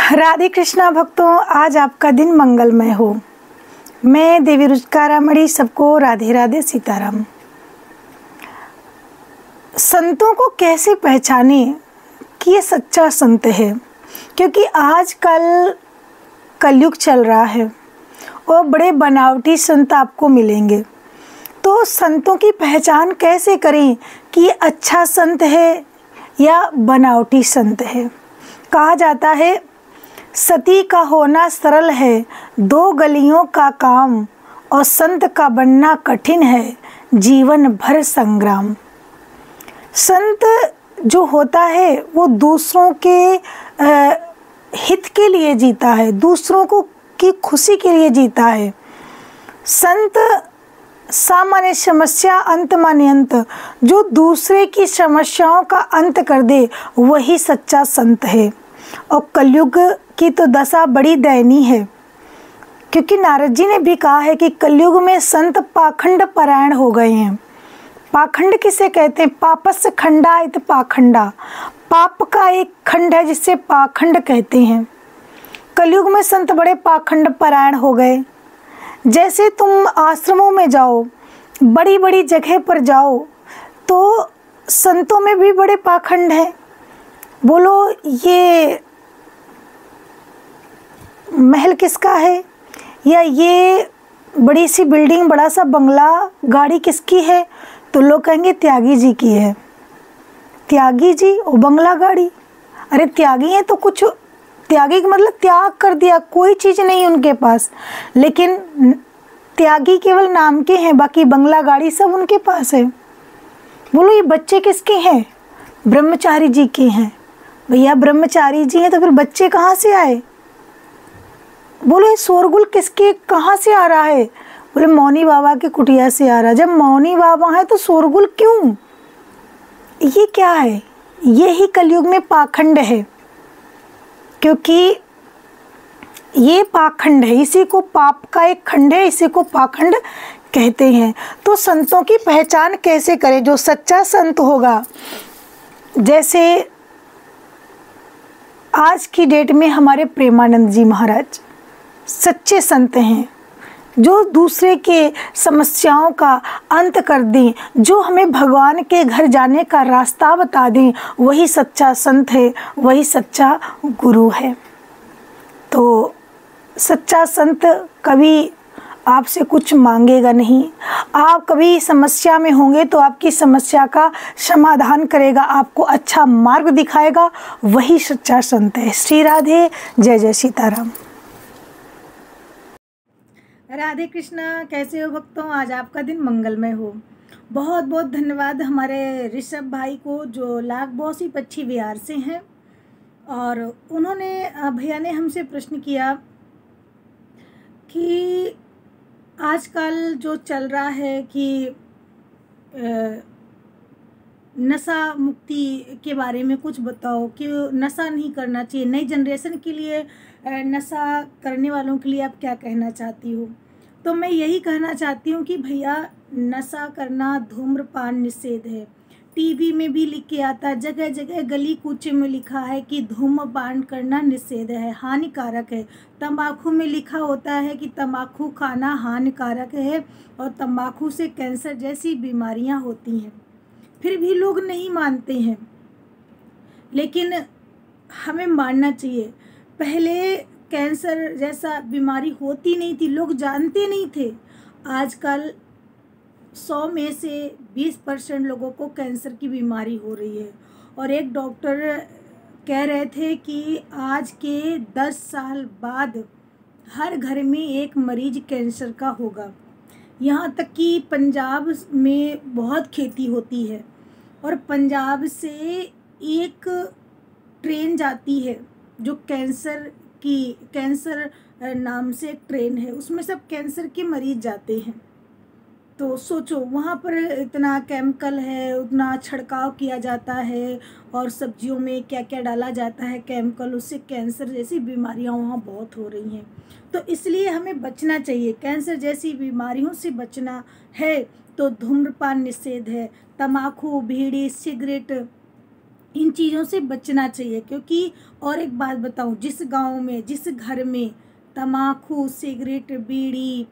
राधे कृष्णा भक्तों, आज आपका दिन मंगलमय हो। मैं देवी रुचकारामणि सबको राधे राधे सीताराम। संतों को कैसे पहचाने कि ये सच्चा संत है, क्योंकि आजकल कलयुग चल रहा है और बड़े बनावटी संत आपको मिलेंगे। तो संतों की पहचान कैसे करें कि ये अच्छा संत है या बनावटी संत है। कहा जाता है सती का होना सरल है, दो गलियों का काम, और संत का बनना कठिन है, जीवन भर संग्राम। संत जो होता है वो दूसरों के हित के लिए जीता है, दूसरों को की खुशी के लिए जीता है। संत सामान्य समस्या अंत माने अंत, जो दूसरे की समस्याओं का अंत कर दे वही सच्चा संत है। और कलयुग की तो दशा बड़ी दयनीय है, क्योंकि नारद जी ने भी कहा है कि कलयुग में संत पाखंड परायण हो गए हैं। पाखंड किसे कहते हैं? पापस्य खंडायत पाखंडा, पाप का एक खंड है जिसे पाखंड कहते हैं। कलयुग में संत बड़े पाखंड परायण हो गए। जैसे तुम आश्रमों में जाओ, बड़ी बड़ी जगह पर जाओ, तो संतों में भी बड़े पाखंड हैं। बोलो ये महल किसका है, या ये बड़ी सी बिल्डिंग, बड़ा सा बंगला, गाड़ी किसकी है? तो लोग कहेंगे त्यागी जी की है। त्यागी जी और बंगला गाड़ी, अरे त्यागी है तो कुछ, त्यागी का मतलब त्याग कर दिया, कोई चीज़ नहीं उनके पास। लेकिन त्यागी केवल नाम के हैं, बाकी बंगला गाड़ी सब उनके पास है। बोलो ये बच्चे किसके हैं? ब्रह्मचारी जी के हैं। भैया ब्रह्मचारी जी हैं तो फिर बच्चे कहाँ से आए? बोलो ये शोरगुल किसके, कहाँ से आ रहा है? बोले मौनी बाबा की कुटिया से आ रहा है। जब मौनी बाबा है तो शोरगुल क्यों? ये क्या है? ये ही कलयुग में पाखंड है, क्योंकि ये पाखंड है, इसी को पाप का एक खंड है, इसी को पाखंड कहते हैं। तो संतों की पहचान कैसे करें? जो सच्चा संत होगा, जैसे आज की डेट में हमारे प्रेमानंद जी महाराज सच्चे संत हैं, जो दूसरे के समस्याओं का अंत कर दें, जो हमें भगवान के घर जाने का रास्ता बता दें, वही सच्चा संत है, वही सच्चा गुरु है। तो सच्चा संत कभी आपसे कुछ मांगेगा नहीं। आप कभी समस्या में होंगे तो आपकी समस्या का समाधान करेगा, आपको अच्छा मार्ग दिखाएगा, वही सच्चा संत है। श्री राधे, जय जय सीताराम। राधे कृष्णा, कैसे हो भक्तों? आज आपका दिन मंगलमय हो। बहुत बहुत धन्यवाद हमारे ऋषभ भाई को, जो लागबोसी पक्षी विहार से हैं। और उन्होंने भैया ने हमसे प्रश्न किया कि आजकल जो चल रहा है कि नशा मुक्ति के बारे में कुछ बताओ, कि नशा नहीं करना चाहिए। नई जनरेशन के लिए, नशा करने वालों के लिए आप क्या कहना चाहती हो? तो मैं यही कहना चाहती हूँ कि भैया नशा करना, धूम्रपान निषेध है। टीवी में भी लिख के आता है, जगह जगह गली कूचे में लिखा है कि धूम्रपान करना निषेध है, हानिकारक है। तंबाकू में लिखा होता है कि तंबाकू खाना हानिकारक है और तंबाकू से कैंसर जैसी बीमारियां होती हैं। फिर भी लोग नहीं मानते हैं, लेकिन हमें मानना चाहिए। पहले कैंसर जैसा बीमारी होती नहीं थी, लोग जानते नहीं थे। आजकल 100 में से 20% लोगों को कैंसर की बीमारी हो रही है। और एक डॉक्टर कह रहे थे कि आज के 10 साल बाद हर घर में एक मरीज कैंसर का होगा। यहाँ तक कि पंजाब में बहुत खेती होती है और पंजाब से एक ट्रेन जाती है जो कैंसर नाम से एक ट्रेन है, उसमें सब कैंसर के मरीज जाते हैं। तो सोचो, वहाँ पर इतना केमिकल है, उतना छिड़काव किया जाता है और सब्जियों में क्या क्या डाला जाता है केमिकल, उससे कैंसर जैसी बीमारियाँ वहाँ बहुत हो रही हैं। तो इसलिए हमें बचना चाहिए। कैंसर जैसी बीमारियों से बचना है तो धूम्रपान निषेध है। तम्बाकू, बीड़ी, सिगरेट, इन चीज़ों से बचना चाहिए। क्योंकि और एक बात बताऊं, जिस गांव में, जिस घर में तम्बाकू, सिगरेट, बीड़ी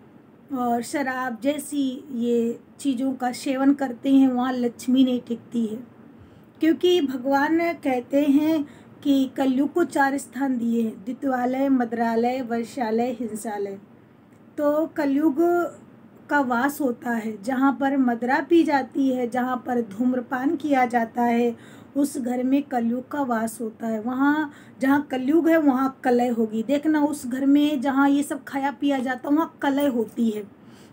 और शराब जैसी ये चीज़ों का सेवन करते हैं, वहाँ लक्ष्मी नहीं टिकती है। क्योंकि भगवान कहते हैं कि कलयुग को 4 स्थान दिए हैं, द्वितीयालय, मद्रालय, वर्षालय, हिंसालय। तो कलयुग का वास होता है जहाँ पर मदिरा पी जाती है, जहाँ पर धूम्रपान किया जाता है, उस घर में कलयुग का वास होता है। वहाँ जहाँ कलयुग है वहाँ कलह होगी। देखना, उस घर में जहाँ ये सब खाया पिया जाता है वहाँ कलह होती है।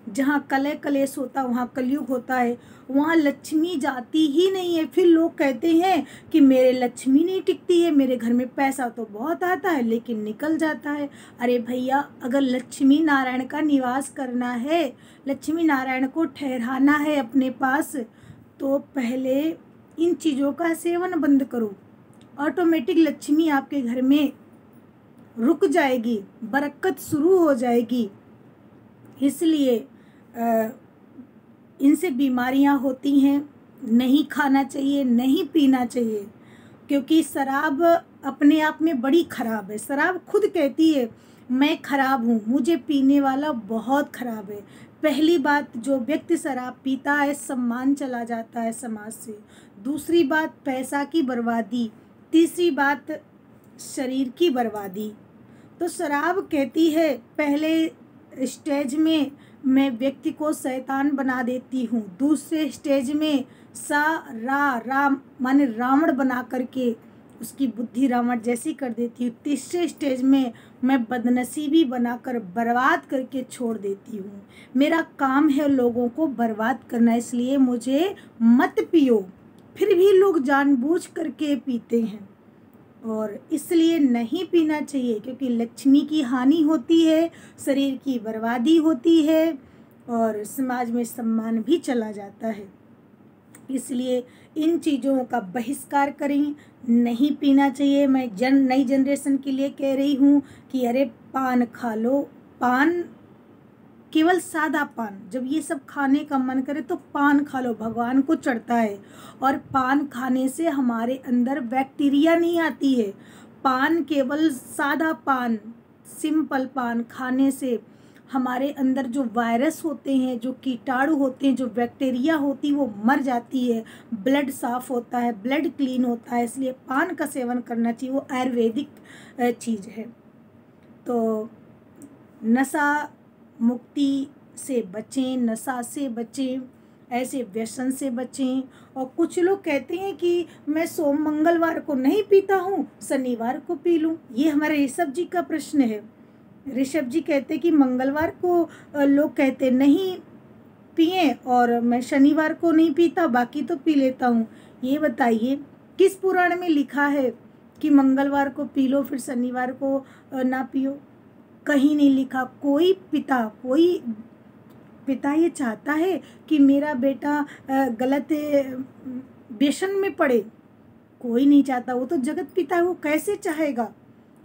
जहाँ कलह कलेश होता है वहाँ कलयुग होता है, वहाँ लक्ष्मी जाती ही नहीं है। फिर लोग कहते हैं कि मेरे लक्ष्मी नहीं टिकती है, मेरे घर में पैसा तो बहुत आता है लेकिन निकल जाता है। अरे भैया, अगर लक्ष्मी नारायण का निवास करना है, लक्ष्मी नारायण को ठहराना है अपने पास, तो पहले इन चीज़ों का सेवन बंद करो। ऑटोमेटिक लक्ष्मी आपके घर में रुक जाएगी, बरकत शुरू हो जाएगी। इसलिए इनसे बीमारियां होती हैं, नहीं खाना चाहिए, नहीं पीना चाहिए। क्योंकि शराब अपने आप में बड़ी खराब है। शराब खुद कहती है मैं खराब हूँ, मुझे पीने वाला बहुत खराब है। पहली बात, जो व्यक्ति शराब पीता है सम्मान चला जाता है समाज से। दूसरी बात, पैसा की बर्बादी। तीसरी बात, शरीर की बर्बादी। तो शराब कहती है पहले स्टेज में मैं व्यक्ति को शैतान बना देती हूँ, दूसरे स्टेज में राम माने रावण बना करके उसकी बुद्धि रावण जैसी कर देती हूँ, तीसरे स्टेज में मैं बदनसीबी बनाकर बर्बाद करके छोड़ देती हूँ। मेरा काम है लोगों को बर्बाद करना, इसलिए मुझे मत पियो। फिर भी लोग जानबूझ करके पीते हैं और इसलिए नहीं पीना चाहिए। क्योंकि लक्ष्मी की हानि होती है, शरीर की बर्बादी होती है और समाज में सम्मान भी चला जाता है। इसलिए इन चीज़ों का बहिष्कार करें, नहीं पीना चाहिए। मैं नई जनरेशन के लिए कह रही हूँ कि अरे पान खा लो, पान केवल सादा पान, जब ये सब खाने का मन करे तो पान खा लो, भगवान को चढ़ता है। और पान खाने से हमारे अंदर बैक्टीरिया नहीं आती है। पान केवल सादा पान, सिंपल पान खाने से हमारे अंदर जो वायरस होते हैं, जो कीटाणु होते हैं, जो बैक्टीरिया होती है वो मर जाती है, ब्लड साफ होता है, ब्लड क्लीन होता है। इसलिए पान का सेवन करना चाहिए, वो आयुर्वेदिक चीज़ है। तो नशा मुक्ति से बचें, नशा से बचें, ऐसे व्यसन से बचें। और कुछ लोग कहते हैं कि मैं मंगलवार को नहीं पीता हूँ, शनिवार को पी लूँ। ये हमारे ऋषभ जी का प्रश्न है। ऋषभ जी कहते कि मंगलवार को लोग कहते नहीं पिए और मैं शनिवार को नहीं पीता, बाकी तो पी लेता हूँ। ये बताइए किस पुराण में लिखा है कि मंगलवार को पी लो फिर शनिवार को ना पियो? कहीं नहीं लिखा। कोई पिता ये चाहता है कि मेरा बेटा गलत व्यसन में पड़े? कोई नहीं चाहता। वो तो जगत पिता है, वो कैसे चाहेगा?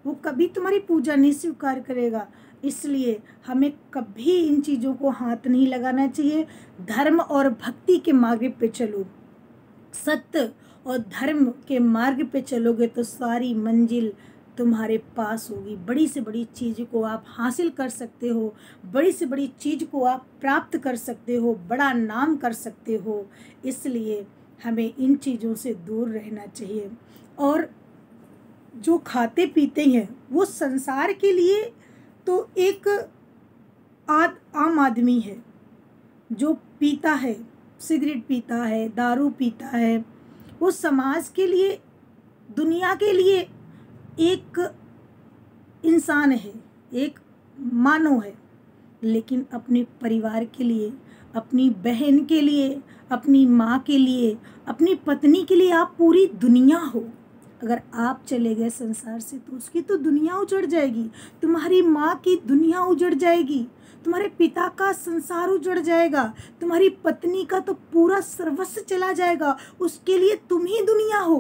वो कभी तुम्हारी पूजा नहीं स्वीकार करेगा। इसलिए हमें कभी इन चीज़ों को हाथ नहीं लगाना चाहिए। धर्म और भक्ति के मार्ग पे चलो, सत्य और धर्म के मार्ग पे चलोगे तो सारी मंजिल तुम्हारे पास होगी। बड़ी से बड़ी चीज़ को आप हासिल कर सकते हो, बड़ी से बड़ी चीज़ को आप प्राप्त कर सकते हो, बड़ा नाम कर सकते हो। इसलिए हमें इन चीज़ों से दूर रहना चाहिए। और जो खाते पीते हैं वो संसार के लिए तो एक आम आदमी है। जो पीता है, सिगरेट पीता है, दारू पीता है, वो समाज के लिए, दुनिया के लिए एक इंसान है, एक मानव है। लेकिन अपने परिवार के लिए, अपनी बहन के लिए, अपनी माँ के लिए, अपनी पत्नी के लिए आप पूरी दुनिया हो। अगर आप चले गए संसार से तो उसकी तो दुनिया उजड़ जाएगी, तुम्हारी माँ की दुनिया उजड़ जाएगी, तुम्हारे पिता का संसार उजड़ जाएगा, तुम्हारी पत्नी का तो पूरा सर्वस्व चला जाएगा। उसके लिए तुम ही दुनिया हो।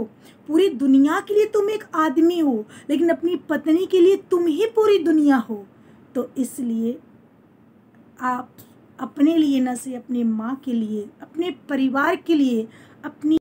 पूरी दुनिया के लिए तुम एक आदमी हो, लेकिन अपनी पत्नी के लिए तुम ही पूरी दुनिया हो। तो इसलिए आप अपने लिए न से अपने माँ के लिए, अपने परिवार के लिए, अपनी